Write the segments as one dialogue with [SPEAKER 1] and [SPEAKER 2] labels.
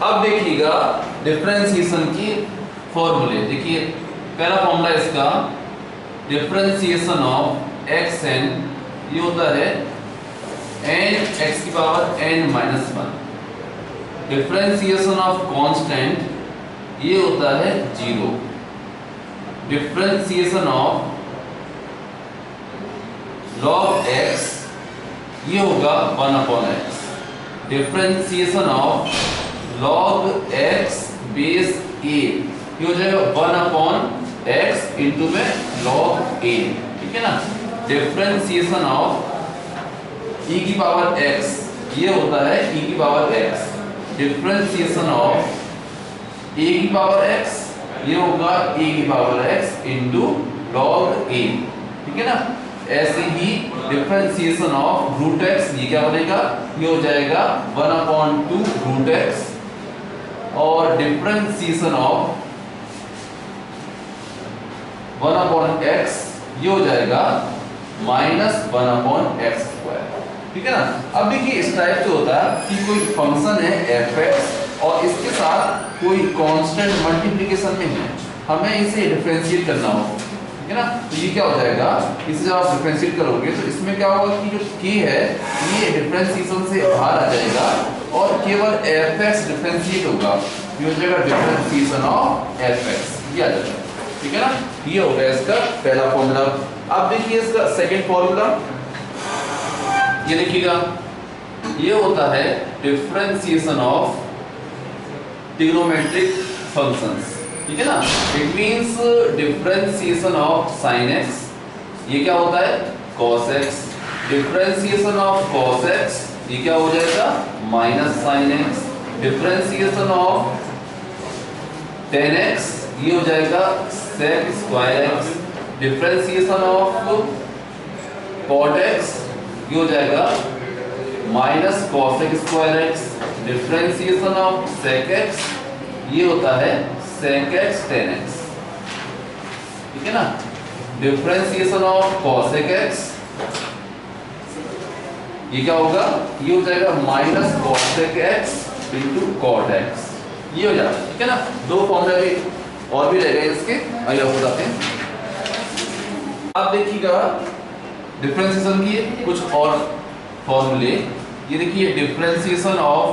[SPEAKER 1] अब देखिएगा डिफरेंशिएशन की फॉर्मूले। देखिए पहला फॉर्मूला इसका डिफरेंशिएशन ऑफ एक्स एन, ये होता है एन एक्स की power n minus one. Differentiation of constant ये होता है zero. Differentiation of log x ये होगा 1/x। Differentiation of log x base a ये हो जाएगा 1/x इंटू में log a, ठीक है ना। डिफरेंशिएशन ऑफ e की पावर x ये होता है e की power x। Differentiation of a की पावर x ये होगा a की power x into log a, ठीक है ना। ऐसे ही डिफरेंशिएशन ऑफ रूट x ये क्या बनेगा, ये हो जाएगा 1/2 रूट x। और डिफरेंशिएशन ऑफ 1/x ये हो जाएगा -1/x स्क्वायर, ठीक है ना। अब देखिए इस टाइप से होता है कि कोई फंक्शन है f(x) और इसके साथ कोई कांस्टेंट मल्टीप्लिकेशन में है, हमें इसे डिफरेंशिएट करना हो, ठीक है ना। तो ये क्या हो जाएगा, इसे जब आप डिफरेंशिएट करोगे तो इसमें क्या होगा कि जो k है ये डिफरेंशिएशन से बाहर आ जाएगा और केवल f(x) डिफरेंशिएट होगा। ये हो जाएगा डिफरेंशिएशन ऑफ f(x), ये आ जाएगा, ठीक है ना। ये हो गया इसका पहला फॉर्मूला। अब देखिए इसका सेकंड फॉर्मूला, ये देखिएगा ये होता है डिफरेंशिएशन ऑफ ट्रिग्नोमेट्रिक फंक्शंस, ठीक है ना। It means differentiation of sin x ये क्या होता है cos x। Differentiation of cos x ये क्या हो जाएगा -sin x। Differentiation of tan x ये हो जाएगा sec square x। Differentiation of cot x ये हो जाएगा -cos x square x। Differentiation of sec x ये होता है sec x tan x, ठीक है ना। डिफरेंशिएशन ऑफ cosec x ये क्या होगा, ये हो जाएगा -cosec x into cot x, ये हो जाएगा, ठीक है ना। दो फॉर्मूला भी और भी रह गए इसके, आइए आपको बताते हैं। अब देखिएगा डिफरेंशिएशन की कुछ और फॉर्मूले। ये देखिए differentiation of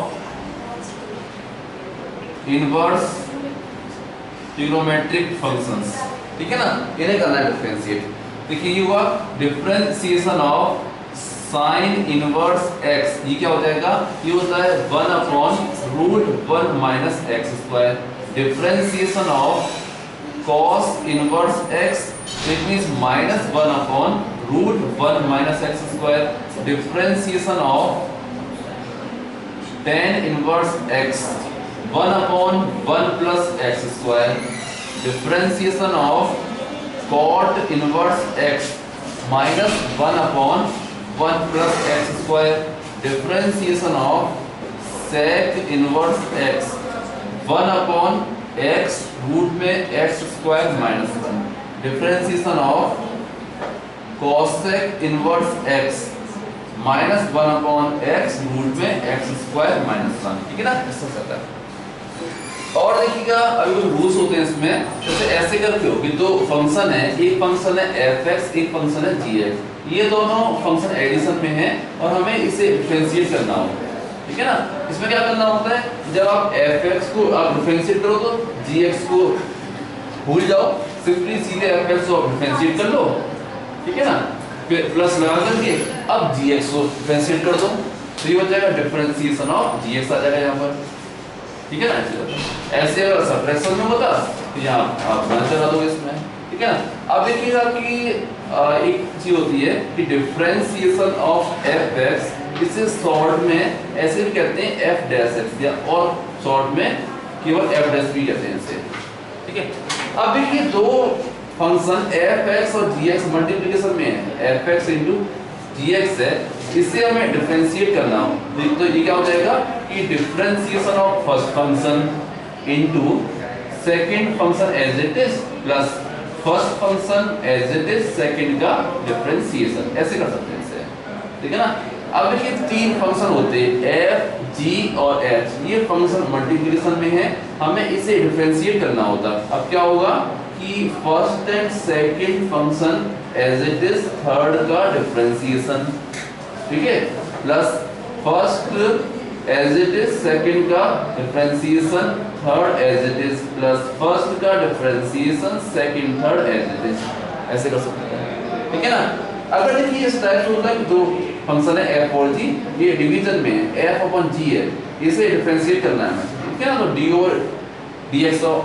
[SPEAKER 1] inverse trigonometric functions, ठीक है ना, इन्हें करना है डिफरेंशिएट। देखिए ये हुआ differentiation of sin inverse x, ये क्या हो जाएगा, ये होता है 1/√1 minus x square. Differentiation of cos inverse x it means -1/√1 minus x square. Differentiation of tan inverse x 1/1 plus x square. Differentiation of cot inverse x -1/1 plus x square. Differentiation of sec inverse x 1/x root में x square -1। Differentiation of cosec inverse x -1/x root में x square -1, ठीक है ना। ऐसा होता है। और देखिएगा अभी कुछ रूल्स होते हैं इसमें, जैसे ऐसे करके हो कि दो फंक्शन है, एक फंक्शन है f(x), एक फंक्शन है g(x), ये दोनों फंक्शन एडिशन में हैं और हमें इसे डिफरेंशिएट करना होता है, ठीक है ना। इसमें क्या करना होता है, जब आप f(x) को आप डिफरेंशिएट करो तो g(x) को भूल जाओ, सिंपली सीधे f(x) को डिफरेंशिएट कर लो, ठीक है ना। फिर प्लस लगा करके अब g(x) को डिफरेंशिएट कर दो, तो ये हो जाएगा डिफरेंशिएशन ऑफ g(x) आ जाएगा यहाँ पर, ठीक है ना। ऐसे अगर सब्ट्रैक्शन में होता तो यहाँ आप गुणा करा दो इसमें, ठीक है ना। अब देखिएगा कि एक चीज होती है कि डिफरेंशिएशन ऑफ f(x), इसे शॉर्ट में ऐसे भी कहते हैं f'(x) या और शॉर्ट में केवल f' भी कहते हैं इसे, ठीक है। अब देखिए दो फंक्शन f(x) और g(x) मल्टीप्लिकेशन में है, f(x) इंटू g(x) है, इससे हमें डिफरेंशिएट करना हो तो ये क्या हो जाएगा कि differentiation of first function into second function as it is plus first function as it is second का डिफरेंशिएशन, ऐसे कर सकते हैं इसे, ठीक है ना। अब देखिए तीन फंक्शन होते हैं f g और h ये फंक्शन मल्टीप्लिकेशन में है, हमें इसे डिफरेंशिएट करना होता। अब क्या होगा कि first and second function as it is third का डिफरेंशिएशन, ठीक है, plus first as it is second का differentiation, third as it is, plus first का differentiation second third as it is, ऐसे कर सकते हैं, ठीक है ना। अगर देखिए इस टाइप से होता है दो फंक्शन है f और g, ये डिवीजन में है f अपॉन g है, इसे डिफरेंशिएट करना है हमें, ठीक है ना। तो d over dx of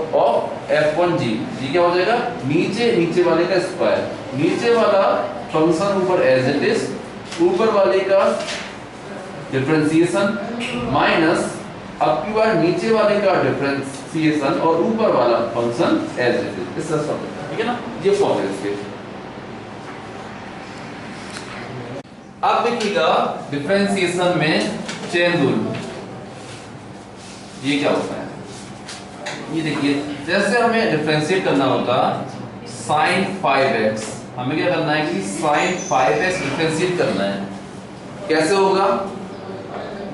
[SPEAKER 1] f upon g, ये क्या हो जाएगा, नीचे वाले का स्क्वायर, नीचे वाला फंक्शन ऊपर एज इट इज, ऊपर वाले का डिफरेंशिएशन माइनस अब की बार नीचे वाले का डिफरेंशिएशन और ऊपर वाला फंक्शन एज इट इज, इस तरह से, ठीक है ना। ये फॉर्म है इसके। अब देखिएगा डिफरेंशिएशन में चेन रूल, ये क्या होता है, ये देखिए जैसे हमें डिफरेंशिएट करना होता sin 5x, हमें क्या करना है कि sin 5x डिफरेंशिएट करना है, कैसे होगा,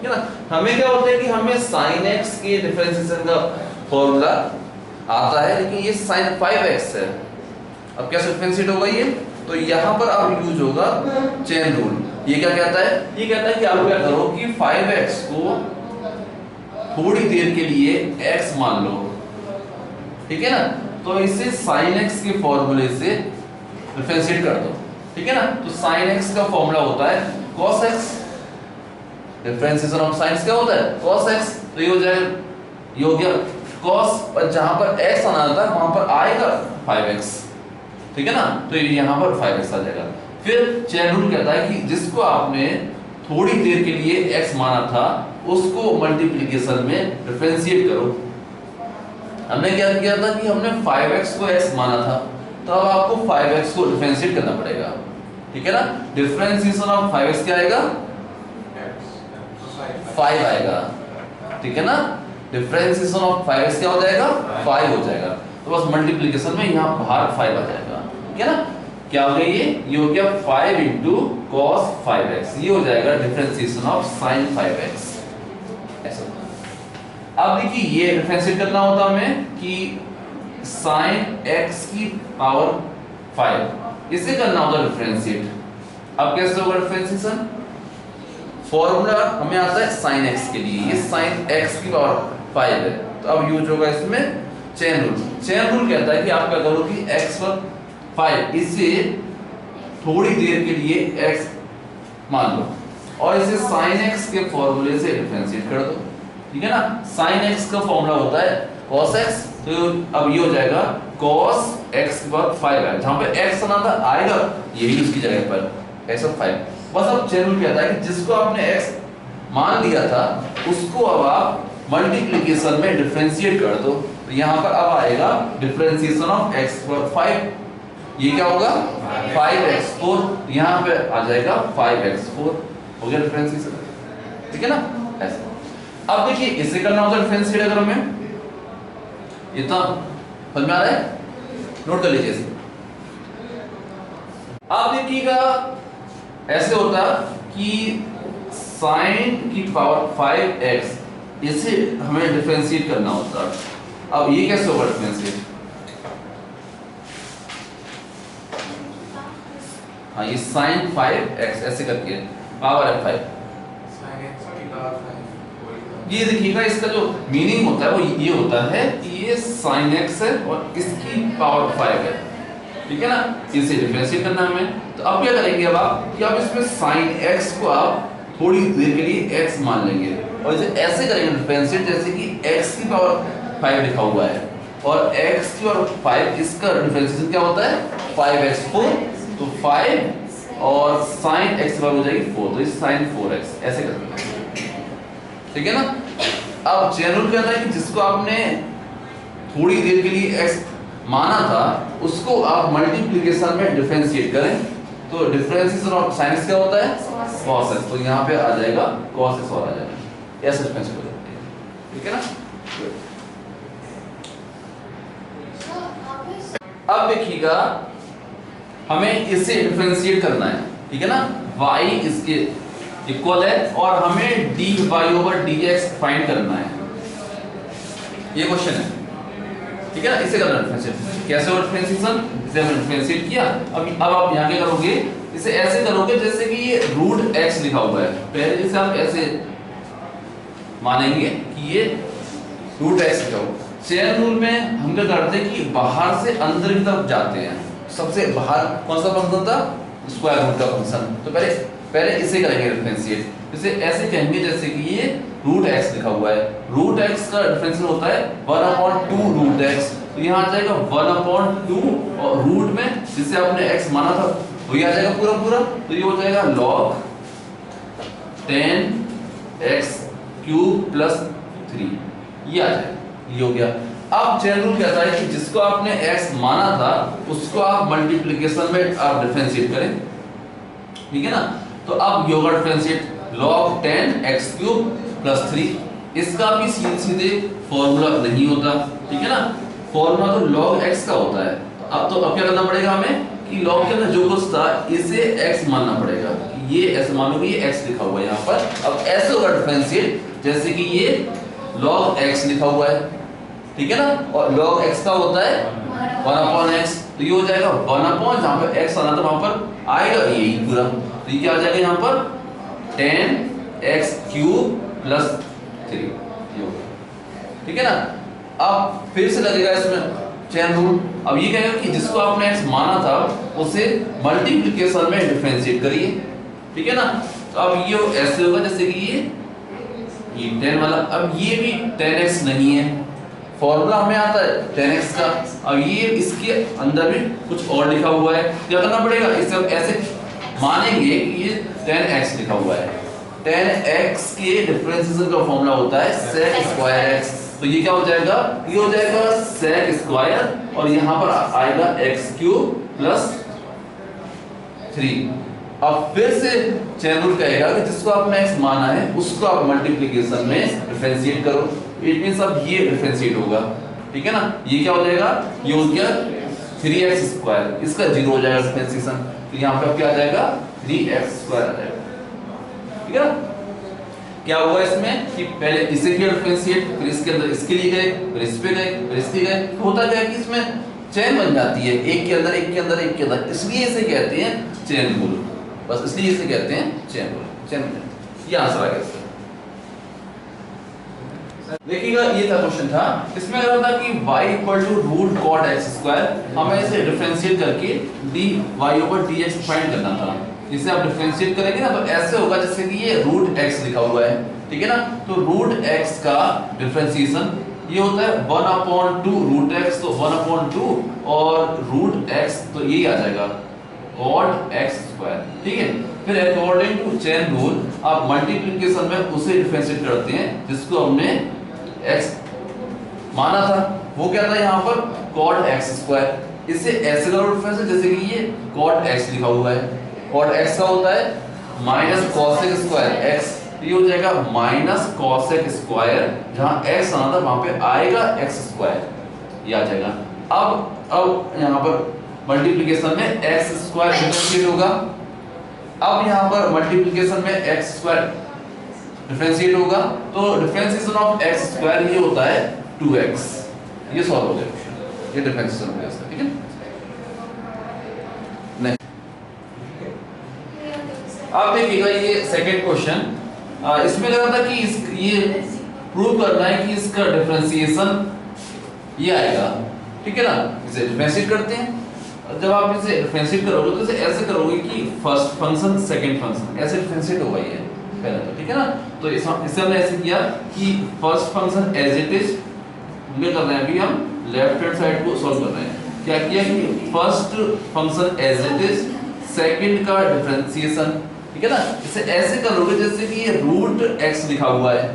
[SPEAKER 1] है ना। हमें क्या होता है कि हमें sin x के डिफरेंशिएशन का फॉर्मूला आता है, लेकिन ये sin 5x है, अब कैसे डिफरेंशिएट होगा ये, तो यहाँ पर अब यूज होगा चेन रूल। ये क्या कहता है, ये कहता है कि आप क्या करो कि 5x को थोड़ी देर के लिए x मान लो, ठीक है ना, तो इसे sin x के फॉर्मूले से डिफरेंशिएट कर दो, ठीक है ना। तो sin x का फॉर्मूला होता है cos x, differentiation of sin x क्या होता है cos x, तो ये हो जाएगा, ये हो गया cos, और जहां पर x आना था वहां पर आएगा 5x, ठीक है ना, तो यहाँ पर 5x आ जाएगा। फिर चेन रूल कहता है कि जिसको आपने थोड़ी देर के लिए x माना था उसको मल्टीप्लिकेशन में डिफरेंशिएट करो। हमने क्या किया था कि हमने 5x को x माना था, तो अब आपको 5x को डिफरेंशिएट करना पड़ेगा, ठीक है ना। डिफरेंशिएशन ऑफ 5x क्या आएगा, 5 आएगा, ठीक है ना। डिफरेंशिएशन ऑफ 5x क्या हो जाएगा, 5 हो जाएगा, तो बस मल्टीप्लिकेशन में यहाँ बाहर 5 आ जाएगा, ठीक है ना। क्या हो गया ये हो गया 5 इंटू cos 5x, ये हो जाएगा डिफरेंशिएशन ऑफ sin 5x, ऐसा। अब देखिए ये डिफरेंशिएट करना होता हमें कि sin x की पावर 5, इसे करना होता डिफरेंशिएट। अब कैसे होगा डिफरेंशिएशन, फॉर्मूला हमें आता है sin x के लिए, ये sin x की पावर 5 है, तो अब यूज होगा इसमें चेन रूल। चेन रूल कहता है कि आप क्या करो कि x पर 5 इसे थोड़ी देर के लिए x मान लो और इसे sin x के फॉर्मूले से डिफरेंशिएट कर दो, ठीक है ना। sin x का फॉर्मूला होता है cos x, तो अब ये हो जाएगा cos x के बाद 5 है, जहां पे x आना था आएगा यही उसकी जगह पर ऐसा 5। बस अब चेन रूल कहता है कि जिसको आपने x मान लिया था उसको अब आप मल्टीप्लिकेशन में डिफरेंशिएट कर दो, तो यहाँ पर अब आएगा डिफरेंशिएशन ऑफ x पर 5, ये क्या होगा 5x4, यहाँ पे आ जाएगा 5x4, हो गया डिफरेंशिएशन, ठीक है ना, ऐसा। अब देखिए इसे करना होता है डिफरेंशिएट, अगर हमें इतना समझ में आ रहा है, नोट कर लीजिए इसे। अब देखिएगा ऐसे होता कि sin की पावर 5x, इसे हमें डिफरेंशिएट करना होता। अब ये कैसे होगा डिफरेंशिएट, हाँ ये sin 5x ऐसे करके पावर है 5, ये देखिएगा इसका जो मीनिंग होता है वो ये होता है कि ये sin x है और इसकी पावर 5 है, ठीक है ना, इसे डिफरेंशिएट करना है हमें। तो अब क्या करेंगे अब आप कि अब इसमें sin x को आप थोड़ी देर के लिए x मान लेंगे और इसे ऐसे करेंगे डिफरेंशिएट जैसे कि x की पावर 5 लिखा हुआ है और x की पावर 5, इसका डिफरेंशिएशन क्या होता है 5x4, तो 5 और sin x की पावर हो जाएगी 4, तो इस sin 4x ऐसे करते हैं, ठीक है ना। अब चेन रूल कहता है कि जिसको आपने थोड़ी देर के लिए x माना था उसको आप मल्टीप्लिकेशन में डिफरेंशिएट करें, तो डिफरेंशिएशन ऑफ sin x क्या होता है cos x, तो यहाँ पे आ जाएगा cos x और आ जाएगा, ऐसे डिफरेंशिएट हो जाती है, ठीक है ना। अब देखिएगा हमें इसे डिफरेंशिएट करना है, ठीक है ना। y इसके इक्वल है और हमें dy ओवर dx फाइंड करना है, ये क्वेश्चन है, ठीक है ना। इसे करना डिफरेंशिएट, कैसे हो डिफरेंशिएशन, इसे हमने डिफरेंशिएट किया। अब आप यहाँ क्या करोगे, इसे ऐसे करोगे जैसे कि ये रूट x लिखा हुआ है, पहले जैसे आप ऐसे मानेंगे कि ये रूट x लिखा हुआ। चेन रूल में हम क्या करते हैं कि बाहर से अंदर की तरफ जाते हैं, सबसे बाहर कौन सा फंक्शन था, स्क्वायर रूट का फंक्शन, तो पहले इसे करेंगे डिफरेंशिएट। इसे ऐसे कहेंगे जैसे कि ये रूट x लिखा हुआ है, रूट x का डिफरेंशियल होता है 1/2 रूट x, तो यहाँ आ जाएगा 1/2 और रूट में जिसे आपने x माना था वही आ जाएगा पूरा पूरा, तो ये हो जाएगा log 10x क्यूब प्लस 3, ये आ जाएगा, ये हो गया। अब चेन रूल कहता है कि जिसको आपने x माना था उसको आप मल्टीप्लिकेशन में आप डिफरेंशिएट करें, ठीक है ना। तो अब ये होगा differentiate log 10x cube plus 3, इसका भी सीधे फॉर्मूला नहीं होता, ठीक है ना, फॉर्मूला तो log x का होता है। अब क्या करना पड़ेगा हमें कि log के अंदर जो कुछ था इसे x मानना पड़ेगा, ये ऐसे मानो कि ये x लिखा हुआ है यहाँ पर। अब ऐसे होगा डिफरेंशिएट जैसे कि ये log x लिखा हुआ है, ठीक है ना, और log x का होता है 1/x, तो ये हो जाएगा 1/, जहाँ पर x आना था वहां पर आएगा यही पूरा, तो ये क्या आ जाएगा यहाँ पर 10x क्यूब प्लस 3, ये होगा, ठीक है ना। अब फिर से लगेगा इसमें चेन रूल। अब ये कहेगा कि जिसको आपने x माना था उसे मल्टीप्लिकेशन में डिफरेंशिएट करिए, ठीक है ना। तो अब ये ऐसे होगा जैसे कि ये 10 वाला, अब ये भी 10x नहीं है, फॉर्मूला हमें आता है 10x का, अब ये इसके अंदर भी कुछ और लिखा हुआ है, क्या करना पड़ेगा, इसे हम ऐसे मानेंगे कि ये 10x लिखा हुआ है, 10x के डिफरेंशिएशन का फॉर्मूला होता है sec स्क्वायर x, तो ये क्या हो जाएगा, ये हो जाएगा sec स्क्वायर और यहाँ पर आएगा x क्यूब प्लस 3। अब फिर से चेन रूल कहेगा कि जिसको आपने x माना है उसको आप मल्टीप्लिकेशन में डिफरेंशिएट करो, इट मींस अब ये डिफरेंशिएट होगा, ठीक है ना। ये क्या हो जाएगा, ये हो गया 3x स्क्वायर, इसका 0 हो जाएगा डिफरेंशिएशन, तो यहाँ पे अब क्या आ जाएगा 3x स्क्वायर आ जाएगा, ठीक है ना। क्या हुआ इसमें कि पहले इसे किया डिफरेंशिएट, फिर इसके अंदर इसके लिए गए, फिर इस पे गए, फिर इसके गए, तो होता क्या है कि इसमें चेन बन जाती है, एक के अंदर एक के अंदर एक के अंदर, इसलिए इसे कहते हैं चेन रूल, बस इसलिए इसे कहते हैं चेन रूल, चेन रूल। ये आंसर आ गया इसका। देखिएगा ये था क्वेश्चन था, इसमें कह रहा था कि y equal to root cot x square, हमें इसे डिफरेंशिएट करके dy ओवर dx फाइंड करना था। इसे आप डिफरेंशिएट करेंगे ना तो ऐसे होगा जैसे कि ये रूट x लिखा हुआ है, ठीक है ना, तो रूट x का डिफरेंशिएशन ये होता है 1/2 रूट x, तो 1/2 और रूट x, तो यही आ जाएगा cot x स्क्वायर, ठीक है। फिर अकॉर्डिंग टू चेन रूल आप मल्टीप्लिकेशन में उसे डिफरेंशिएट करते हैं जिसको हमने x माना था, वो क्या था यहाँ पर cot x स्क्वायर। इसे ऐसे करो डिफरेंशिएट जैसे कि ये cot x लिखा हुआ है, cot x का होता है माइनस cosec स्क्वायर x, ये हो जाएगा माइनस cosec स्क्वायर, जहाँ x आना था वहां पे आएगा x स्क्वायर, ये आ जाएगा। अब यहाँ पर मल्टीप्लिकेशन में x स्क्वायर डिफरेंशिएट होगा, अब यहाँ पर मल्टीप्लिकेशन में x स्क्वायर डिफरेंशिएट होगा, तो डिफरेंशिएशन ऑफ x स्क्वायर ये होता है 2x, ये सॉल्व हो गया, ये डिफरेंशिएशन हो गया इसका, ठीक है। अब देखिएगा ये सेकंड क्वेश्चन, इसमें लगा था कि ये प्रूव करना है कि इसका डिफरेंशिएशन ये आएगा, ठीक है ना। इसे डिफरेंशिएट करते हैं, जब आप इसे डिफरेंशिएट करोगे तो इसे ऐसे करोगे कि फर्स्ट फंक्शन सेकंड फंक्शन ऐसे डिफरेंशिएट होगा ये पहले तो, ठीक है ना। तो इसे हमने ऐसे किया कि first function as it is हमने कर रहे हैं, अभी हम लेफ्ट हैंड साइड को सॉल्व कर रहे हैं। क्या किया कि first function as it is, second का डिफरेंशिएशन, ठीक है ना। इसे ऐसे करोगे जैसे कि ये रूट x लिखा हुआ है,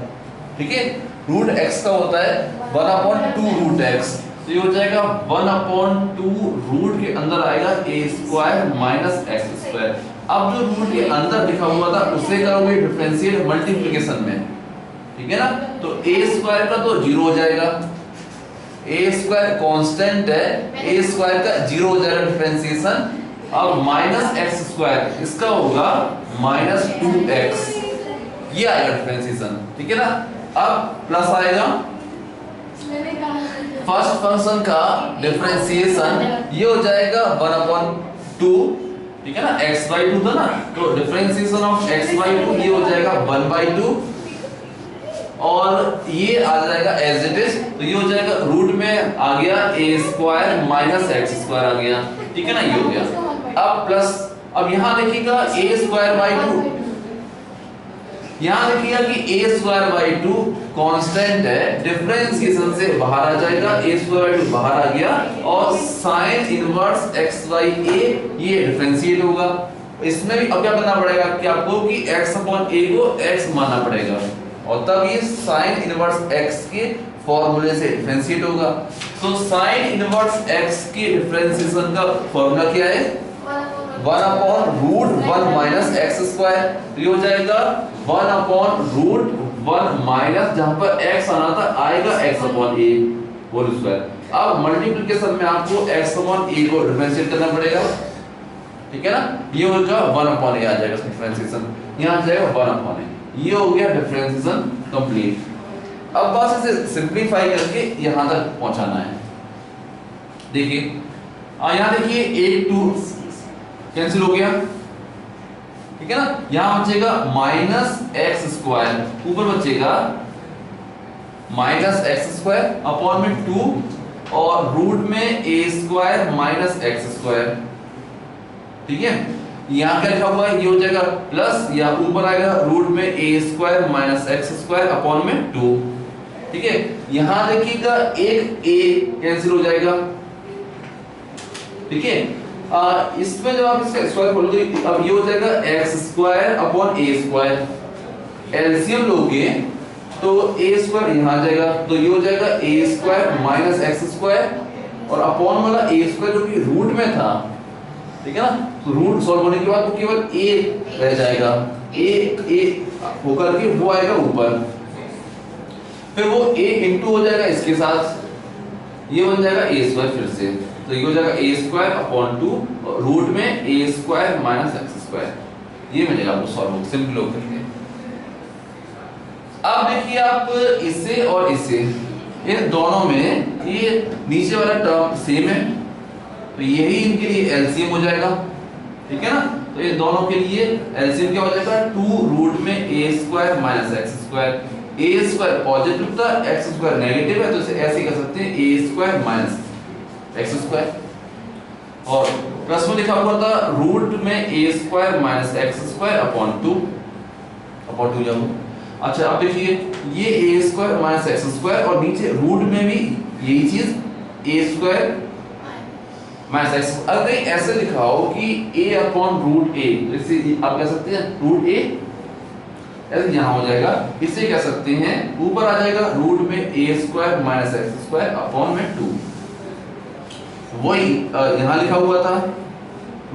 [SPEAKER 1] ठीक है, रूट x का होता है 1/2 रूट x, तो ये हो जाएगा 1/2 रूट के अंदर आएगा a square minus x square. अब जो रूट के अंदर लिखा हुआ था उसे करोगे डिफरेंशिएट मल्टीप्लिकेशन में, ठीक है ना, तो a स्क्वायर का तो 0 हो जाएगा, a स्क्वायर कांस्टेंट है, a स्क्वायर का 0 हो जाएगा डिफरेंशिएशन। अब माइनस x स्क्वायर, इसका होगा माइनस 2x, ये आएगा डिफरेंशिएशन, ठीक है ना। अब प्लस आएगा फर्स्ट फंक्शन का डिफरेंशिएशन, ये हो जाएगा 1/2, ठीक है ना, x/2 था ना, तो डिफरेंशिएशन ऑफ x/2 ये हो जाएगा 1/2, और ये आ जाएगा एज इट इज, तो ये हो जाएगा रूट में आ गया a² माइनस x² आ गया, ठीक है ना, ये हो गया। अब प्लस, अब यहां देखिएगा a²/2, यहां देखिएगा कि a²/2 कांस्टेंट है, डिफरेंशिएशन से बाहर आ जाएगा, a²/2 बाहर आ गया, और sin इनवर्स x/a ये डिफरेंशिएट होगा। इसमें भी अब क्या करना पड़ेगा कि आपको कि x/a को x मानना पड़ेगा, और तब ये sin इनवर्स x के फॉर्मूले से डिफरेंशिएट होगा। तो sin इनवर्स x के डिफरेंशिएशन का फॉर्मूला क्या है, 1/√1 माइनस x², तो ये हो जाएगा 1/√1 माइनस, जहां पर x आना था आएगा x/a होल स्क्वायर। अब मल्टीप्लिकेशन में आपको x/a को डिफरेंशिएट करना पड़ेगा, ठीक है ना, ये हो जाएगा 1/a आ जाएगा इसका डिफरेंशिएशन, यहां आ जाएगा 1/a, ये हो गया डिफरेंशिएशन कंप्लीट। अब बस इसे सिंपलीफाई करके यहां तक पहुंचाना है। देखिए यहां देखिए 8 2 कैंसिल हो गया, ठीक है ना, यहां बचेगा माइनस x², ऊपर बचेगा माइनस x² अपॉन में 2, और रूट में a² माइनस x², ठीक है। यहां क्या लिखा हुआ है, ये हो जाएगा प्लस, या ऊपर आएगा रूट में a² माइनस x² अपॉन में 2, ठीक है। यहां देखिएगा एक a कैंसिल हो जाएगा, ठीक है। इसमें जब आप इसका स्क्वायर खोलोगे, अब ये हो जाएगा x² अपॉन a², एलसीएम लोगे तो a² यहां आ जाएगा, तो ये हो जाएगा a² माइनस x², और अपॉन वाला a² जो कि रूट में था, ठीक है ना, तो रूट सॉल्व होने के बाद तो केवल a रह जाएगा, a होकर के वो आएगा ऊपर, फिर वो a इंटू हो जाएगा इसके साथ, ये बन जाएगा a² फिर से, तो ये हो जाएगा a² अपॉन 2, रूट में a² माइनस x², ये मिलेगा आपको सॉल्व सिंपल होकर के। अब देखिए आप इसे और इसे, इन दोनों में ये नीचे वाला टर्म सेम है, तो यही इनके लिए एलसीएम हो जाएगा, ठीक है ना। तो ये दोनों के लिए एलसीएम क्या हो जाएगा, 2 रूट में a² minus x², a² positive था, x² नेगेटिव है, तो इसे ऐसे कर सकते हैं a² माइनस x², और प्लस में लिखा हुआ था रूट में a² माइनस x² अपॉन 2 जाओ। अच्छा अब देखिए ये a² माइनस x², और नीचे रूट में भी यही चीज a² माइनस x। अगर कहीं ऐसे लिखा हो कि a अपॉन रूट a, इसे आप कह सकते हैं रूट a, ऐसे यहां हो जाएगा, इसे कह सकते हैं ऊपर आ जाएगा रूट में a² माइनस x² अपॉन में 2, वही यहां लिखा हुआ था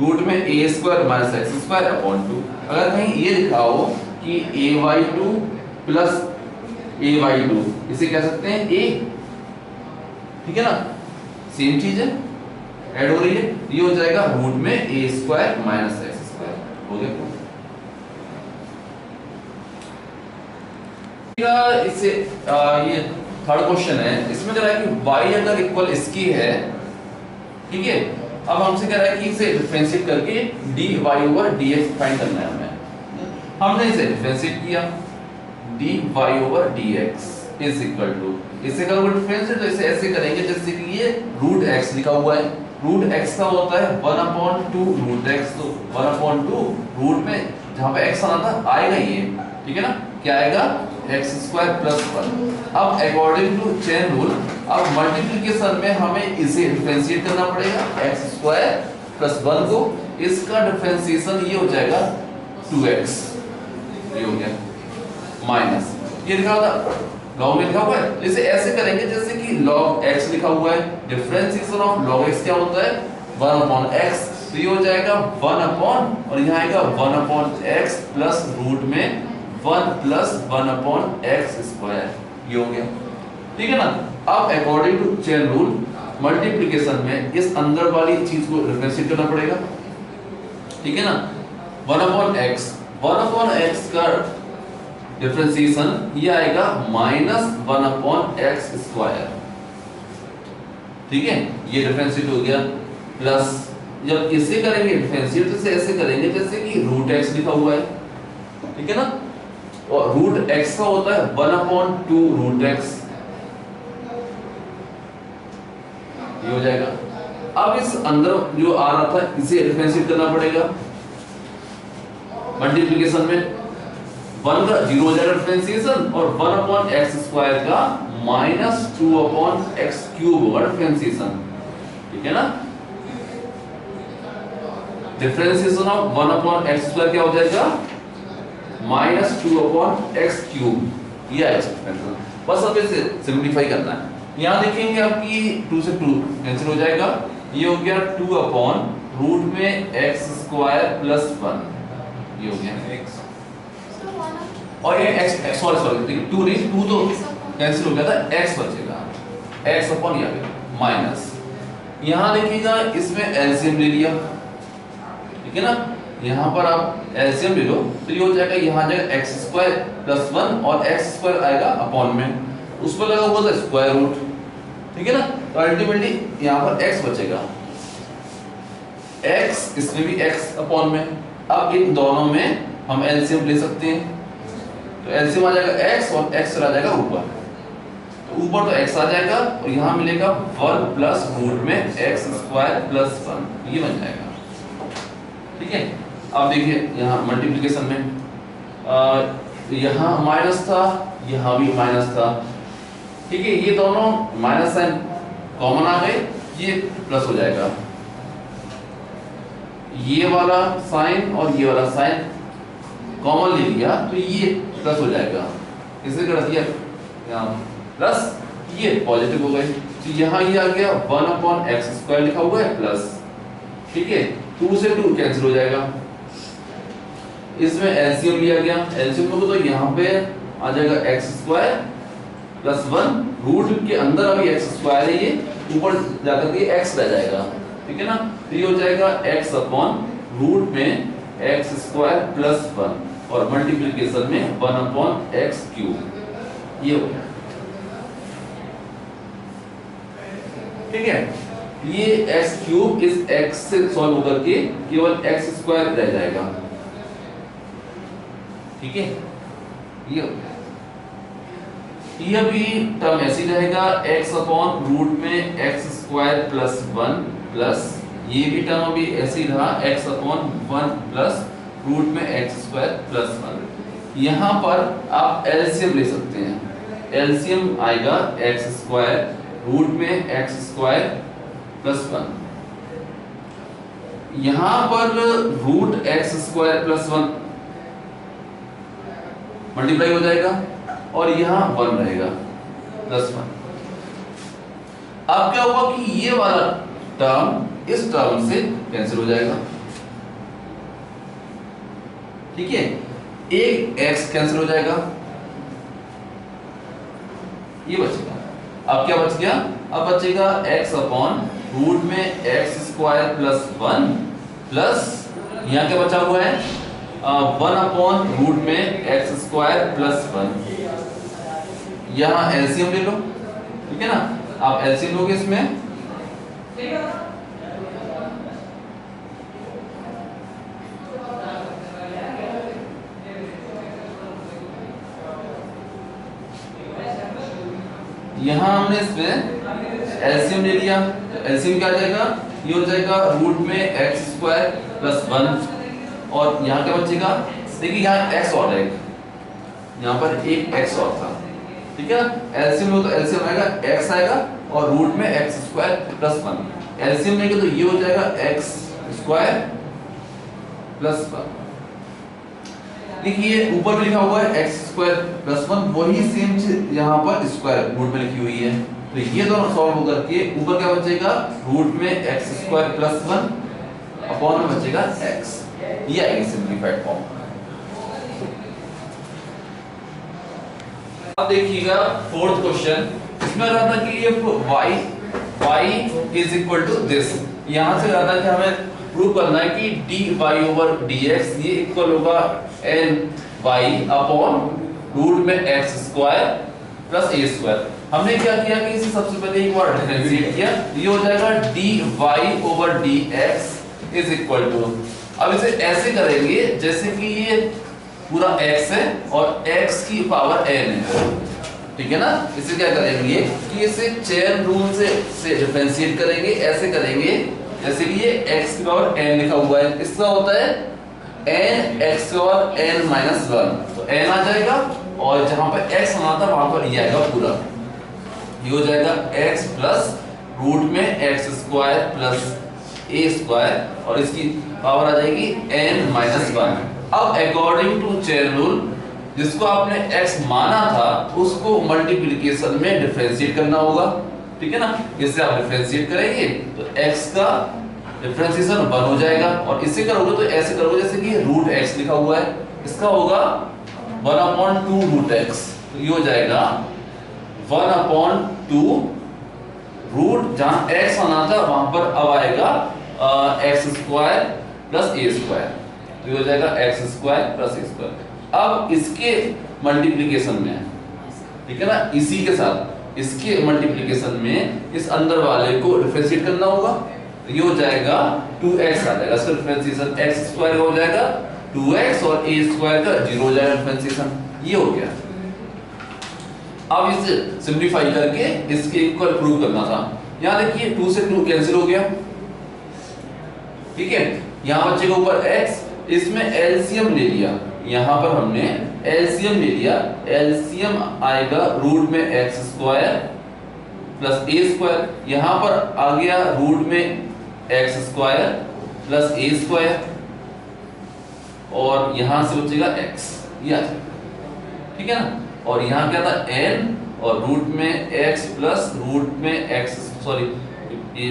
[SPEAKER 1] रूट में a² माइनस x² अपॉन 2। अगर कहीं ये लिखा हो कि a/2 प्लस a/2, इसे कह सकते हैं a, ठीक है ना, सेम चीज है, ऐड हो रही है, ये हो जाएगा रूट में a² माइनस x², हो गया। इससे ये थर्ड क्वेश्चन है, इसमें कह रहा है कि y अगर इक्वल इसकी है, ठीक है, अब हमसे कह रहा है कि इसे डिफरेंशिएट करके dy/dx फाइंड करना है हमें। हमने इसे डिफरेंशिएट किया, dy/dx इज इक्वल टू, इसे करोगे डिफरेंशिएट तो इसे ऐसे करेंगे जैसे कि ये रूट x लिखा हुआ है, रूट x का होता है 1/2 रूट x, तो 1/2 रूट में जहां पे x आना था आएगा ये, ठीक है ना, क्या आएगा x² प्लस 1। अब अकॉर्डिंग टू चेन रूल, अब मल्टीप्लिकेशन में हमें इसे डिफरेंशिएट करना पड़ेगा x² प्लस 1 को, इसका डिफरेंशिएशन ये हो जाएगा 2x, ये हो गया माइनस, ये लिखा था लॉग में लिखा हुआ है, इसे ऐसे करेंगे जैसे कि log x लिखा हुआ है, डिफरेंशिएशन ऑफ log x क्या होता है 1/x, तो ये हो जाएगा 1 और यहाँ आएगा 1/x प्लस रूट में 1 प्लस 1/x², ये हो गया, ठीक है ना। अब according to chain rule multiplication में इस अंदर वाली चीज को डिफरेंशिएट करना पड़ेगा, ठीक है ना, 1/x 1/x का डिफरेंशिएशन ये आएगा -1/x²। ठीक है, ये डिफरेंशिएट हो गया। प्लस जब इसे करेंगे डिफरेंशिएट तो ऐसे करेंगे जैसे कि √x लिखा हुआ है, ठीक है ना, और √x का होता है 1/2√x, ये हो जाएगा। अब इस अंदर जो आ रहा था इसे डिफरेंशिएट करना पड़ेगा मल्टीप्लिकेशन में। 1 का 0 हो जाएगा डिफरेंशिएशन और 1/x² का -2/x³ होगा डिफरेंशिएशन, ठीक है ना। डिफरेंशिएशन ऑफ 1/x² क्या हो जाएगा, -2/x³, ये आएगा। बस अब इसे सिंपलीफाई करना है। यहाँ देखेंगे आपकी 2 से 2 कैंसिल हो जाएगा, ये हो गया 2/√x²+1, ये हो गया x, और ये x सॉरी देखिए 2 नहीं, 2 तो कैंसिल हो गया था, x बचेगा, x/, ये आ गया माइनस। यहाँ देखिएगा इसमें एलसीएम ले लिया, ठीक है ना, यहाँ पर आप एलसीएम ले लो तो ये हो जाएगा, यहाँ जाएगा x²+1 और x² आएगा अपॉन में, उस पर लगा हुआ था स्क्वायर रूट, ठीक है ना, तो अल्टीमेटली यहाँ पर x बचेगा, x इसमें भी x अपॉन में। अब इन दोनों में हम एलसीएम ले सकते हैं, तो एलसीएम आ जाएगा x और x चला जाएगा ऊपर, तो ऊपर तो x आ जाएगा और यहाँ मिलेगा 1 प्लस रूट में x²+1, ये बन जाएगा, ठीक है। अब देखिए यहाँ मल्टीप्लिकेशन में यहाँ माइनस था, यहाँ भी माइनस था, ठीक है, ये दोनों माइनस साइन कॉमन आ गए, ये प्लस हो जाएगा, ये वाला साइन और ये वाला साइन कॉमन ले लिया तो ये प्लस हो जाएगा, इसे कर दिया यहाँ प्लस, ये पॉजिटिव हो गए, तो यहाँ ये आ गया 1/x² लिखा हुआ है प्लस, ठीक है, 2 से 2 कैंसिल हो जाएगा। इसमें एलसीएम लिया गया, एलसीएम को तो यहाँ पे आ जाएगा x²+1, रूट के अंदर अभी x² है, ये ऊपर जाकर के x रह जाएगा, ठीक है ना, तो ये हो जाएगा x/रूट में x²+1 और मल्टीप्लिकेशन में 1/x³, ये हो गया, ठीक है। ये x³ इस x से सॉल्व होकर के केवल x² रह जाएगा, ठीक है, ये भी टर्म ऐसी रहेगा x/रूट में x²+1 प्लस ये भी टर्म अभी ऐसी रहा x/1 प्लस रूट में x²+1। यहाँ पर आप एलसीएम ले सकते हैं, एलसीएम आएगा x² रूट में x²+1, यहाँ पर रूट x²+1 मल्टीप्लाई हो जाएगा और यहाँ 1 रहेगा +1। अब क्या होगा कि ये वाला टर्म इस टर्म से कैंसिल हो जाएगा, ठीक है, एक x कैंसिल हो जाएगा, ये बचेगा। अब क्या बच गया, अब बचेगा x/रूट में x²+1 प्लस यहाँ क्या बचा हुआ है 1/रूट में x²+1। यहाँ एलसीएम ले लो, ठीक है ना, आप एलसीएम लोगे इसमें, यहाँ हमने इसमें एलसीएम ले लिया, तो एलसीएम क्या आ जाएगा, ये हो जाएगा रूट में x²+1 और यहाँ क्या बचेगा, देखिए यहाँ x और है, यहाँ पर एक x और था, ठीक है, एलसीएम लो तो एलसीएम आएगा x आएगा और रूट में x²+1, एलसीएम लेंगे तो ये हो जाएगा x²+1। देखिए ऊपर में लिखा हुआ है x²+1, वही सेम चीज यहाँ पर स्क्वायर रूट में लिखी हुई है, तो ये दोनों सॉल्व होकर के ऊपर क्या बचेगा, रूट में x²+1 अपॉन में बचेगा x, ये आएगी सिंपलीफाइड फॉर्म। अब देखिएगा फोर्थ क्वेश्चन, इसमें रहा था कि ये y is equal to this, यहां से रहा था कि हमें प्रूव करना है कि dy/dx ये इक्वल होगा एन वाई अपॉन रूट में x square plus a square. हमने क्या किया कि इसे सबसे पहले एक बार डिफरेंशिएट किया, ये हो जाएगा d y over d x is equal to, अब इसे ऐसे करेंगे जैसे कि ये पूरा x है और x की पावर n है, ठीक है ना। इसे क्या करेंगे कि इसे चेन रूल से डिफरेंशिएट करेंगे, ऐसे करेंगे जैसे कि ये x की पावर n लिखा हुआ है, इसका होता है n x की पावर n माइनस 1, तो n आ जाएगा और जहां पर x आना था वहां पर ये आएगा पूरा, ये हो जाएगा x प्लस रूट में x square plus a square और इसकी पावर आ जाएगी n माइनस 1। अब अकॉर्डिंग टू चेन रूल जिसको आपने x माना था उसको मल्टीप्लिकेशन में डिफरेंशिएट करना होगा, ठीक है ना। इससे आप डिफरेंशिएट करेंगे तो x का डिफरेंशिएशन 1 हो जाएगा और इसे करोगे तो ऐसे करोगे जैसे कि रूट x लिखा हुआ है, इसका होगा 1/2 रूट x, तो ये हो जाएगा 1/2 रूट, जहां x आना था वहां पर अब आएगा x square plus a square, तो ये हो जाएगा x square plus a square. अब इसके मल्टीप्लिकेशन में, ठीक है ना, इसी के साथ इसके मल्टीप्लिकेशन में इस अंदर वाले को डिफरेंशिएट करना होगा, तो ये हो जाएगा 2x आ जाएगा, इसका डिफरेंशिएशन x स्क्वायर का हो जाएगा 2x और a स्क्वायर का 0 हो जाएगा डिफरेंशिएशन, ये हो गया। अब इसे सिंपलीफाई करके इसके इक्वल प्रूव करना था। यहां देखिए 2 से 2 कैंसिल हो गया, ठीक है। यहां बचेगा ऊपर x, इसमें एलसीएम ले लिया, यहां पर हमने एलसीएम ले लिया, एलसीएम आएगा रूट में x square plus a square, यहां पर आ गया रूट में x square plus a square और यहां से बचेगा x, ये आ जाएगा, ठीक है ना। और यहां क्या था n और रूट में x प्लस रूट में x, सॉरी ये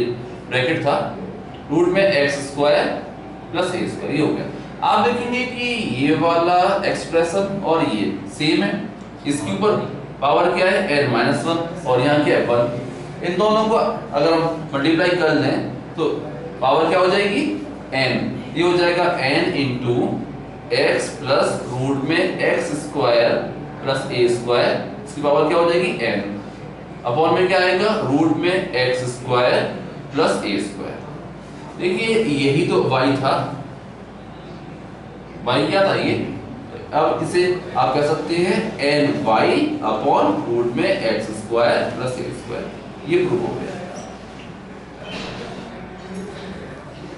[SPEAKER 1] ब्रैकेट था, रूट में x square plus a square, ये हो गया। आप देखेंगे कि ये वाला एक्सप्रेशन और ये सेम है, इसके ऊपर पावर क्या है n माइनस 1 और यहाँ क्या है 1, इन दोनों को अगर हम मल्टीप्लाई कर लें तो पावर क्या हो जाएगी n, ये हो जाएगा n into x plus root में x square plus a square, इसकी पावर क्या हो जाएगी n, अपॉन में क्या आएगा रूट में x square plus a square. देखिए यही तो y था, y क्या था ये, अब इसे आप कह सकते हैं एन वाई अपॉन रूट में x square plus a square, ये प्रूव हो गया।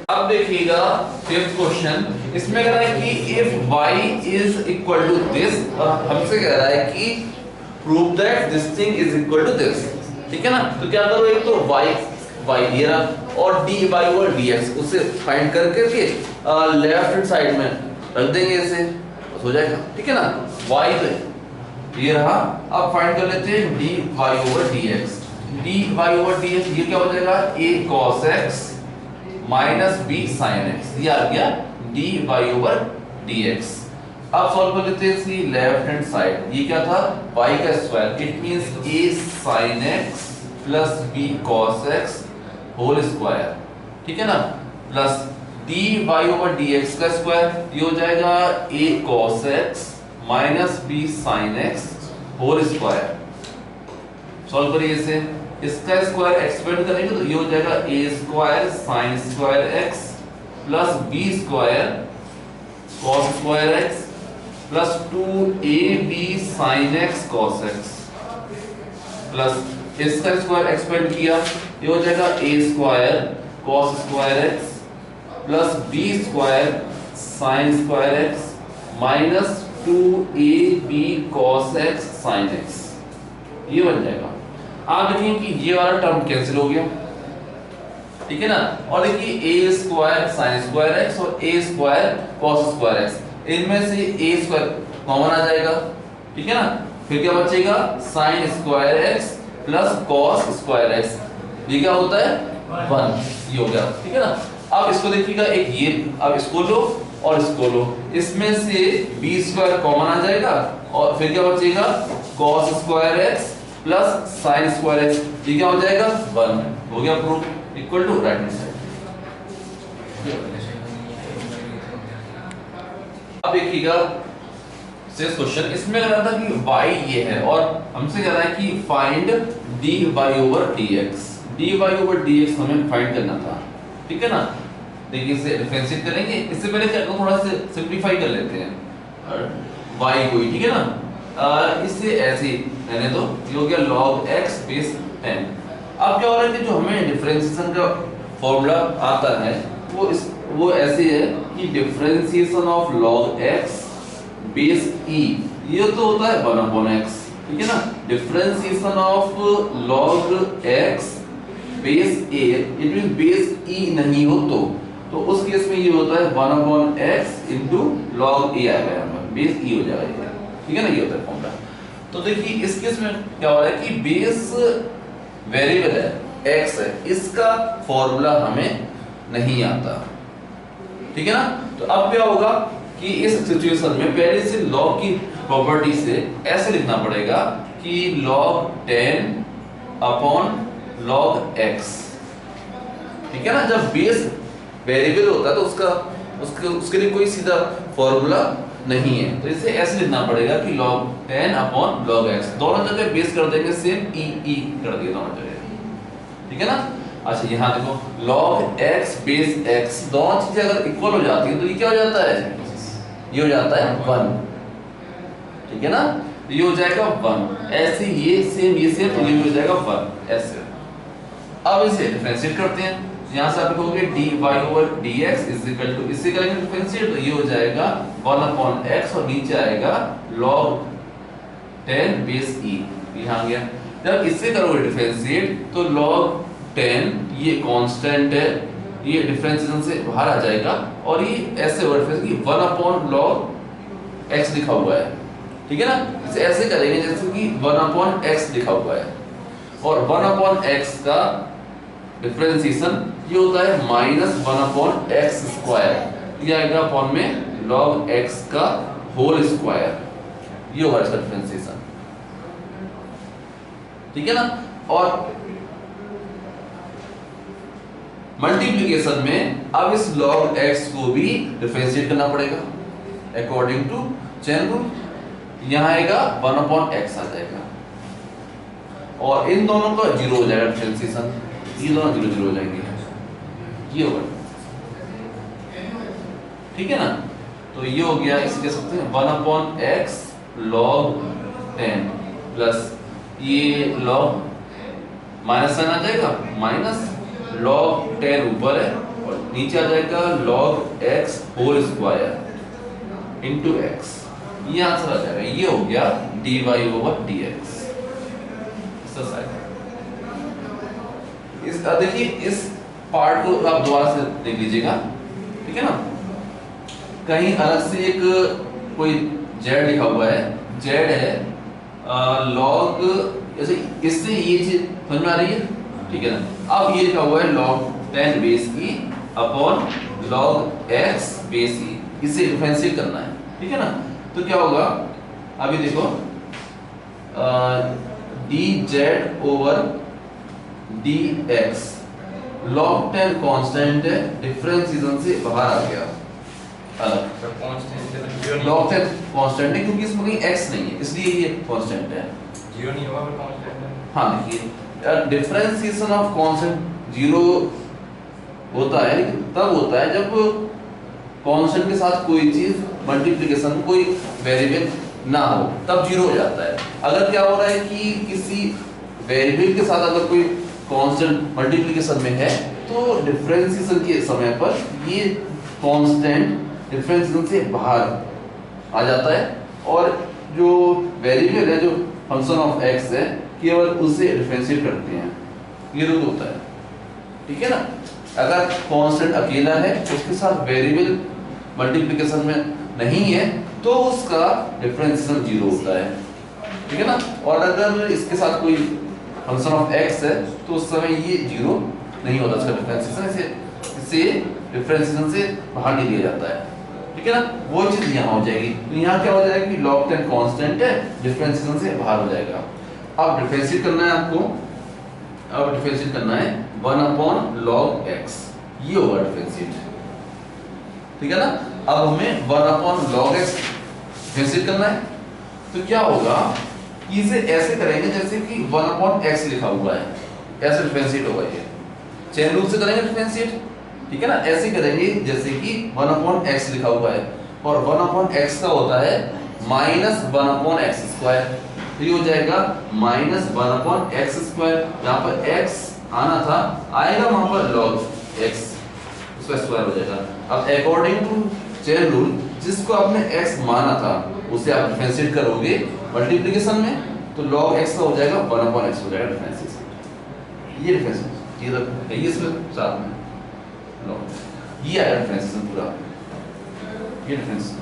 [SPEAKER 1] अब देखिएगा फिफ्थ क्वेश्चन, इसमें कह रहा है कि if y is equal to this, और हमसे कह रहा है कि prove that this thing is equal to this, ठीक है ना। तो क्या करो, एक तो y ये रहा और dy ओवर dx, उसे फाइंड करके लेफ्ट हैंड साइड में रख देंगे, इसे हो जाएगा, ठीक है ना। y तो ये रहा, अब फाइंड कर लेते हैं dy over dx, dy over dx ये क्या हो जाएगा a cos x minus b sin x, ये आ गया dy ओवर dx। अब सॉल्व कर लेते हैं इसकी लेफ्ट हैंड साइड, ये क्या था y का square, it means a sin x plus b cos x whole square, ठीक है ना, प्लस dy ओवर dx का स्क्वायर, ये हो जाएगा a cos x minus b sin x whole square. Solve करिए इसे, इसका स्क्वायर एक्सपेंड करेंगे तो ये हो जाएगा a square sin square x plus b square cos square x plus 2ab sin x cos x plus इसका स्क्वायर एक्सपेंड किया, ये हो जाएगा a square cos square x plus b square sin square x minus 2ab cos x sin x, ये बन जाएगा। आप देखिए कि ये वाला टर्म कैंसिल हो गया, ठीक है ना। और देखिए a square sin square x और a square cos square x, इनमें से a स्क्वायर कॉमन आ जाएगा, ठीक है ना। फिर क्या बचेगा sin square x plus cos square x, ये क्या होता है 1, ये हो गया, ठीक है ना। अब इसको देखिएगा, एक ये, अब इसको लो और इसको लो, इसमें से b स्क्वायर कॉमन आ जाएगा और फिर क्या बचेगा cos square x plus sin square x, ये क्या हो जाएगा 1, हो गया proof, equal to right hand side. अब देखिएगा शेष क्वेश्चन, इसमें कह रहा था कि y ये है और हमसे कह रहा है कि find dy over dx। dy over dx हमें फाइंड करना था, ठीक है ना। देखिए इसे डिफरेंशिएट करेंगे, इससे पहले क्या को थोड़ा सा सिंपलीफाई कर लेते हैं y को, ठीक है ना। इससे ऐसे रहने दो, ये हो गया log x बेस 10। अब क्या हो रहा है कि जो हमें डिफरेंशिएशन का फॉर्मूला आता है वो ऐसे है कि differentiation of log x base e, ये तो होता है 1/x, ठीक है ना। Differentiation of log x base a, it means base e नहीं हो तो उस केस में ये होता है 1/x इनटू log a आएगा, यहाँ पर बेस e हो जाएगा, ठीक है ना। ये होता है फॉर्मूला। तो देखिए इस केस में क्या हो रहा है कि बेस वेरिएबल है x है, इसका फॉर्मूला हमें नहीं आता, ठीक है ना। तो अब क्या होगा कि इस सिचुएशन में पहले से log की प्रॉपर्टी से ऐसे लिखना पड़ेगा कि log 10 अपॉन log x, ठीक है ना। जब बेस वेरिएबल होता है तो उसके लिए कोई सीधा फॉर्मूला नहीं है, तो इसे ऐसे लिखना पड़ेगा कि log 10 अपॉन log x, दोनों जगह बेस कर देंगे सेम e कर दिए दोनों जगह, ठीक है ना। अच्छा यहाँ देखो log x बेस x, दोनों चीजें अगर इक्वल हो जाती है तो ये क्या हो जाता है, ये हो जाता है 1, ठीक है ना। ये हो जाएगा 1, ऐसे ये सेम तो ये हो जाएगा 1 ऐसे। अब इसे डिफरेंशिएट करते हैं, यहाँ से आप लिखोगे dy over dx is equal to, इससे करेंगे डिफरेंशिएट तो ये हो जाएगा 1/x और नीचे आएगा log 10 बेस e, यहाँ गया। जब इससे करोगे डिफरेंशिएट तो log 10 ये कांस्टेंट है, ये डिफरेंशिएशन से बाहर आ जाएगा और ये ऐसे वर्ड फिर कि 1/log x लिखा हुआ है, ठीक है ना। इसे ऐसे करेंगे जैसे कि 1/x लिखा हुआ है और 1/x का डिफरेंशिएशन ये होता है -1/x², ये आएगा अपॉन में log x का होल स्क्वायर, ये होगा इसका डिफरेंशिएशन, ठीक है ना। और मल्टीप्लिकेशन में अब इस log x को भी डिफरेंशिएट करना पड़ेगा अकॉर्डिंग टू चेन रूल, यहाँ आएगा 1/x आ जाएगा और इन दोनों का 0 हो जाएगा डिफरेंशिएशन, ये दोनों 0 हो जाएंगे, ये होगा, ठीक है ना। तो ये हो गया, इसे कह सकते हैं 1/x log 10 प्लस ये log माइनस साइन आ जाएगा, माइनस log 10 ऊपर है और नीचे आ जाएगा log x whole square into x, ये आंसर आ जाएगा। ये हो गया dy ओवर dx। इस देखिए इस पार्ट को आप दोबारा से देख लीजिएगा, ठीक है ना। कहीं अलग से एक कोई z लिखा हुआ है, z है log, जैसे इससे ये चीज समझ में आ रही है, ठीक है ना। अब ये लिखा हुआ है log 10 base e upon log x base e, इसे डिफरेंशिएट करना है, ठीक है ना। तो क्या होगा, अभी देखो dz over dx, log 10 constant है, डिफरेंशिएशन से बाहर आ गया अलग, log 10 कांस्टेंट है क्योंकि इसमें कहीं x नहीं है इसलिए ये कांस्टेंट है,
[SPEAKER 2] 0 नहीं होगा पर कांस्टेंट है।
[SPEAKER 1] हाँ देखिए डिफरेंशिएशन ऑफ कांस्टेंट 0 होता है, लेकिन तब होता है जब कांस्टेंट के साथ कोई चीज मल्टीप्लिकेशन कोई वेरिएबल ना हो, तब 0 हो जाता है। अगर क्या हो रहा है कि किसी वेरिएबल के साथ अगर कोई कांस्टेंट मल्टीप्लिकेशन में है तो डिफरेंशिएशन के समय पर ये कांस्टेंट डिफरेंशिएशन से बाहर आ जाता है और जो वेरिएबल है, जो फंक्शन ऑफ x है, केवल उसे डिफरेंशिएट करते हैं, ये रूल होता है, ठीक है ना। अगर कांस्टेंट अकेला है उसके साथ वेरिएबल मल्टीप्लिकेशन में नहीं है तो उसका डिफरेंशिएशन 0 होता है, ठीक है ना। और अगर इसके साथ कोई फंक्शन ऑफ x है तो उस समय ये 0 नहीं होता, उसका डिफरेंशिएशन इसे डिफरेंशिएशन से बाहर नहीं लिया जाता है, ठीक है ना। वो चीज यहाँ हो जाएगी, तो यहाँ क्या हो जाएगा कि log 10 कांस्टेंट है, डिफरेंशिएशन से बाहर हो जाएगा। अब डिफरेंशिएट करना है आपको, अब डिफरेंशिएट करना है 1/log x, ये होगा डिफरेंशिएट, ठीक है ना। अब हमें 1/log x डिफरेंशिएट करना है। तो क्या होगा कि इसे ऐसे करेंगे जैसे कि 1/x लिखा हुआ है, ऐसे डिफरेंशिएट होगा ये। चेन रूल से करेंगे डिफरेंशिएट, ठीक है ना। ऐसे करेंगे जैसे कि 1/x लिखा हुआ है और 1/x का होता है -1/x²। तो ये हो जाएगा -1/x²। यहाँ पर x आना था, आएगा वहां पर log x, उसका स्क्वायर हो जाएगा। अब अकॉर्डिंग टू चेन रूल जिसको आपने x माना था उसे आप डिफरेंशिएट करोगे मल्टीप्लिकेशन में, तो log x का हो जाएगा 1/x हो जाएगा डिफरेंशिएशन। ये डिफरेंशिएशन ये रखो, ये इसमें साथ में log ये आया डिफरेंशिएशन पूरा, ये डिफरेंशिएशन।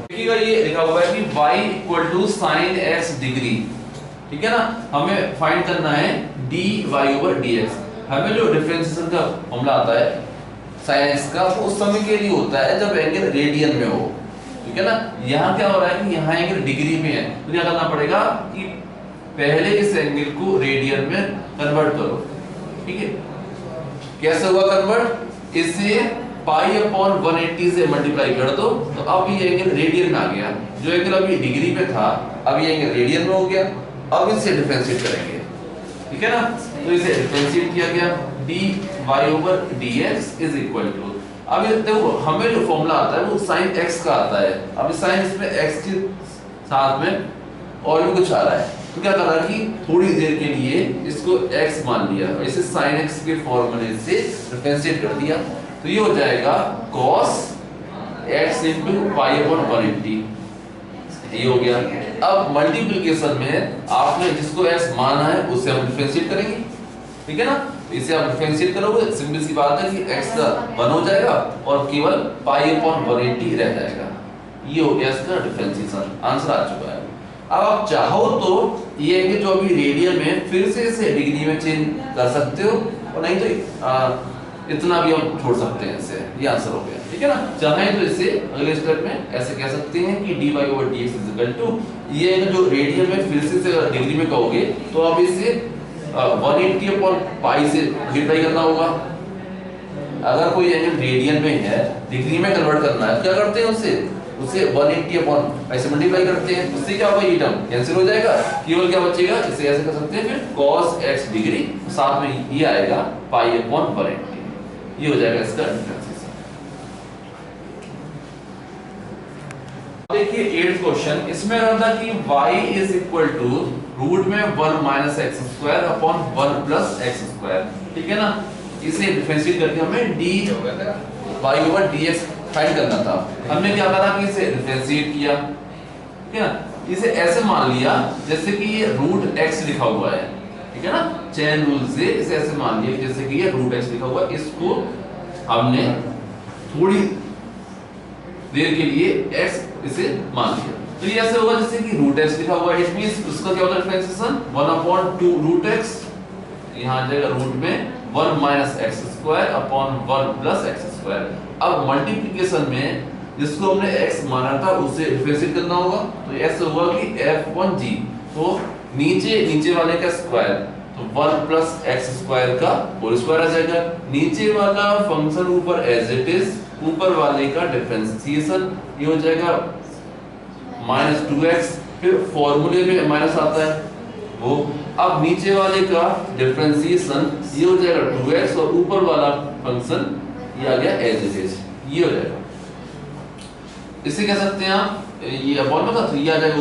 [SPEAKER 1] देखिएगा ये लिखा हुआ है कि y = sin x डिग्री, ठीक है ना। हमें फाइंड करना है dy/dx। हमें जो डिफरेंशिएशन का फॉर्मूला आता है sin x का, वो उस समय के लिए होता है जब एंगल रेडियन में हो, ठीक है ना। यहाँ क्या हो रहा है कि यहाँ एंगल डिग्री में है, तो क्या करना पड़ेगा कि पहले इस एंगल को रेडियन में कन्वर्ट करो, ठीक है। कैसे हुआ कन्वर्ट? इसे π/180 से मल्टीप्लाई कर दो, तो अब ये एंगल रेडियन में आ गया। जो एंगल अभी डिग्री में था अब ये एंगल रेडियन में हो गया। अब इसे डिफरेंशिएट करेंगे, ठीक है ना। तो इसे डिफरेंशिएट किया गया dy/dx = अब ये देखो हमें जो फॉर्मूला आता है वो sin x का आता है। अब sin इसमें x के साथ में और भी कुछ आ रहा है, तो क्या करा कि थोड़ी देर के लिए इसको x मान लिया, इसे sin x के फॉर्मूले से डिफरेंशिएट कर दिया। तो ये हो जाएगा cos x × π/180, ये हो गया। अब मल्टीप्लिकेशन में आपने जिसको x माना है उससे हम डिफरेंशिएट करेंगे, ठीक है ना। तो इसे आप डिफरेंशिएट करोगे, सिंपल सी बात है कि x का 1 हो जाएगा और केवल π/180 रह जाएगा। ये हो गया इसका डिफरेंशिएशन, आंसर आ चुका है। अब आप चाहो तो ये कि जो अभी रेडियन में फिर से इसे डिग्री में चेंज कर सकते हो, और नहीं तो इतना भी हम छोड़ सकते हैं इसे। ये आंसर हो गया, ठीक है ना। चाहे तो इसे अगले स्टेप में ऐसे कह सकते हैं कि dy/dx = ये जो रेडियन में फिर से डिग्री में कहोगे तो अब इसे 180/π से मल्टीप्लाई करना होगा। अगर कोई एंगल रेडियन में है, डिग्री में कन्वर्ट करना है, क्या करते हैं उसे 180/π से मल्टीप्लाई करते हैं। उससे क्या होगा, ये टर्म कैंसिल हो जाएगा, केवल क्या बचेगा, इसे ऐसे कर सकते हैं फिर cos x डिग्री, साथ में ये आएगा π/180। ये हो जाएगा इसका डिफरेंशिएशन। देखिए 8th क्वेश्चन, इसमें रहा था कि y = रूट में 1 - x² अपॉन 1 + x², ठीक है ना। इसे डिफरेंशिएट करके हमें dy/dx फाइंड करना था। हमने क्या करा कि इसे डिफरेंशिएट किया, ठीक है ना। इसे ऐसे मान लिया जैसे कि ये रूट x लिखा हुआ है, ठीक है ना। चेन रूल से इसे ऐसे मान लिया जैसे कि ये रूट x लिखा हुआ है। इसको हमने थोड़ी देर के लिए x इसे मान लिया, तो ये ऐसे होगा जैसे कि रूट x लिखा हुआ है। इट मींस उसका क्या होता है डिफरेंशिएशन 1/2 रूट x, यहां आ जाएगा रूट में 1 - x² अपॉन 1 + x²। अब मल्टीप्लिकेशन में जिसको हमने x माना था उसे डिफरेंशिएट करना होगा, तो ऐसे होगा कि f1g, तो नीचे वाले का स्क्वायर, तो 1 + x² का होल स्क्वायर आ जाएगा। नीचे वाला फंक्शन ऊपर एज इट इज, ऊपर वाले का डिफरेंशिएशन, ये हो जाएगा -2x, फिर फॉर्मूले में माइनस आता है वो। अब नीचे वाले का डिफरेंशिएशन ये हो जाएगा 2x, और ऊपर वाला फंक्शन ये आ गया एज इट इज, ये हो जाएगा। इसे कह सकते हैं आप, ये अपॉन में था तो ये आ जाएगा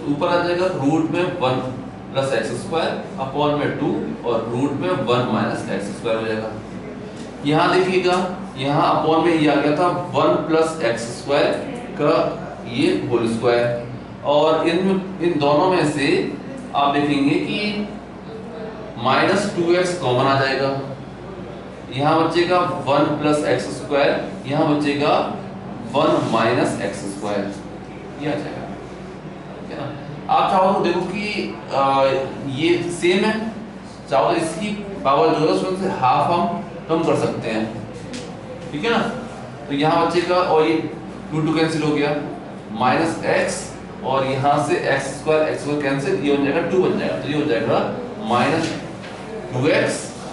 [SPEAKER 1] ऊपर आ जाएगा रूट में 1 + x² अपॉन में 2 और रूट में 1 - x² हो जाएगा। यहाँ देखिएगा, यहाँ अपॉन में ये आ गया था 1 + x² का ये होल स्क्वायर, और इन दोनों में से आप देखेंगे कि -2x कॉमन आ जाएगा। यहाँ बचेगा 1 + x², यहाँ बचेगा 1 - x², ये आ जाएगा, ठीक है ना। आप चाहो तो देखो कि ये सेम है, चाहो तो इसकी पावर जो है उसमें से हाफ हम कम कर सकते हैं, ठीक है ना। तो यहाँ बचेगा, और ये 2 कैंसिल हो गया, -x, और यहाँ से x² कैंसिल, ये हो जाएगा 2 बन जाएगा, तो ये हो जाएगा -2x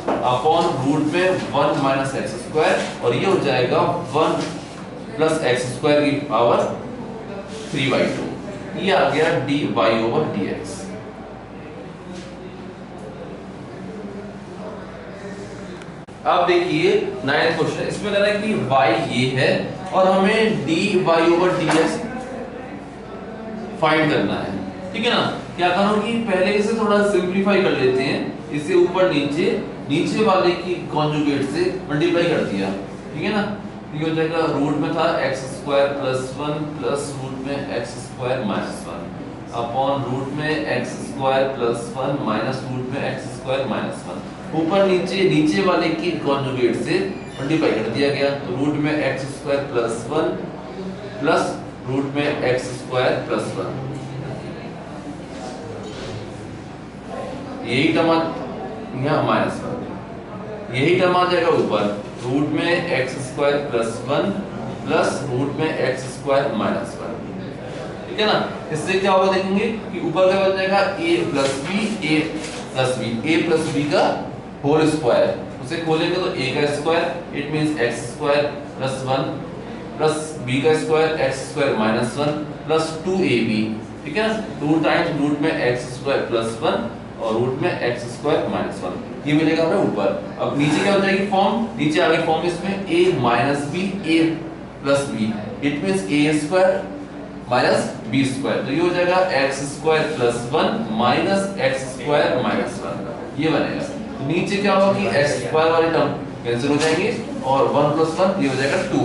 [SPEAKER 1] अपॉन रूट में 1 माइनस एक्स स्क्वायर, और ये हो जाएगा 1 प्लस एक्स स्क्वायर की पावर 3/2। ये आ गया dy ओवर dx। अब देखिए 9th क्वेश्चन, इसमें कह रहा है कि y ये है और हमें dy ओवर dx फाइंड करना है। ठीक है ना, क्या करो कि पहले इसे थोड़ा सिंपलीफाई कर लेते हैं, इसे ऊपर नीचे नीचे वाले की कॉन्जुगेट से मल्टीप्लाई कर दिया। ठीक है ना, ये हो जाएगा रूट में था x square plus 1 plus root में x square minus 1 upon root में x square plus 1 minus root में x स्क्वायर माइनस 1, ऊपर नीचे नीचे वाले की कॉन्जुगेट से मल्टीप्लाई कर दिया गया। तो रूट में x square plus 1 plus root में x स्क्वायर प्लस 1, यही टर्म यहाँ माइनस 1, यही टर्म आ जाएगा ऊपर रूट में x square plus 1 plus root में x स्क्वायर माइनस 1। ठीक है ना, इससे क्या होगा देखेंगे कि ऊपर क्या बन जाएगा a प्लस b का होल स्क्वायर, उसे खोलेंगे तो a का square it means x square plus 1 plus b का square x square minus 1 plus 2ab। ठीक है ना, 2 टाइम्स रूट में x स्क्वायर प्लस 1 और रूट में x स्क्वायर माइनस 1, ये मिलेगा हमें ऊपर। अब नीचे क्या हो जाएगी फॉर्म, नीचे आ गई फॉर्म इसमें a minus b a plus b it means a square minus b square, तो ये हो जाएगा x square plus 1 minus x square minus 1, ये बनेगा। तो नीचे क्या होगा कि x स्क्वायर वाले टर्म कैंसिल हो जाएंगे और 1 प्लस 1 ये हो जाएगा 2।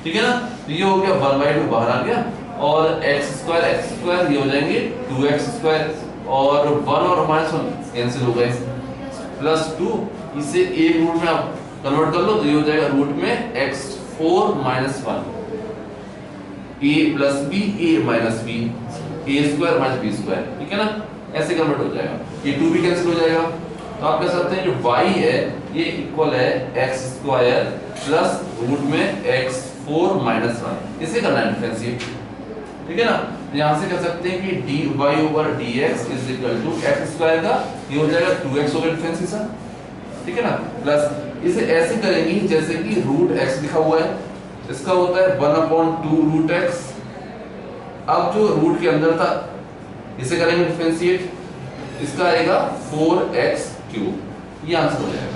[SPEAKER 1] ठीक है ना, तो ये हो गया 1/2 बाहर आ गया और x स्क्वायर ये हो जाएंगे 2x स्क्वायर और 1 और माइनस 1 कैंसिल हो गए प्लस 2, इसे एक रूट में आप कन्वर्ट कर लो तो ये हो जाएगा रूट में x4 minus 1 a plus b a minus b a square minus b square. ठीक है ना, ऐसे कन्वर्ट हो जाएगा, ये 2 भी कैंसिल हो जाएगा। तो आप कह सकते हैं जो y है ये इक्वल है x स्क्वायर प्लस रूट में x4 माइनस 1, इसे करना है डिफरेंशिएट। ठीक है ना, यहां से कह सकते हैं कि dy over dx is equal to x square का ये हो जाएगा 2x ओवर डिफरेंशिएशन। ठीक है ना, प्लस इसे ऐसे करेंगे जैसे कि रूट x लिखा हुआ है, इसका होता है 1/2 रूट x। अब जो रूट के अंदर था इसे करेंगे डिफरेंशिएट, इसका आएगा 4x क्यूब, ये आंसर हो जाएगा।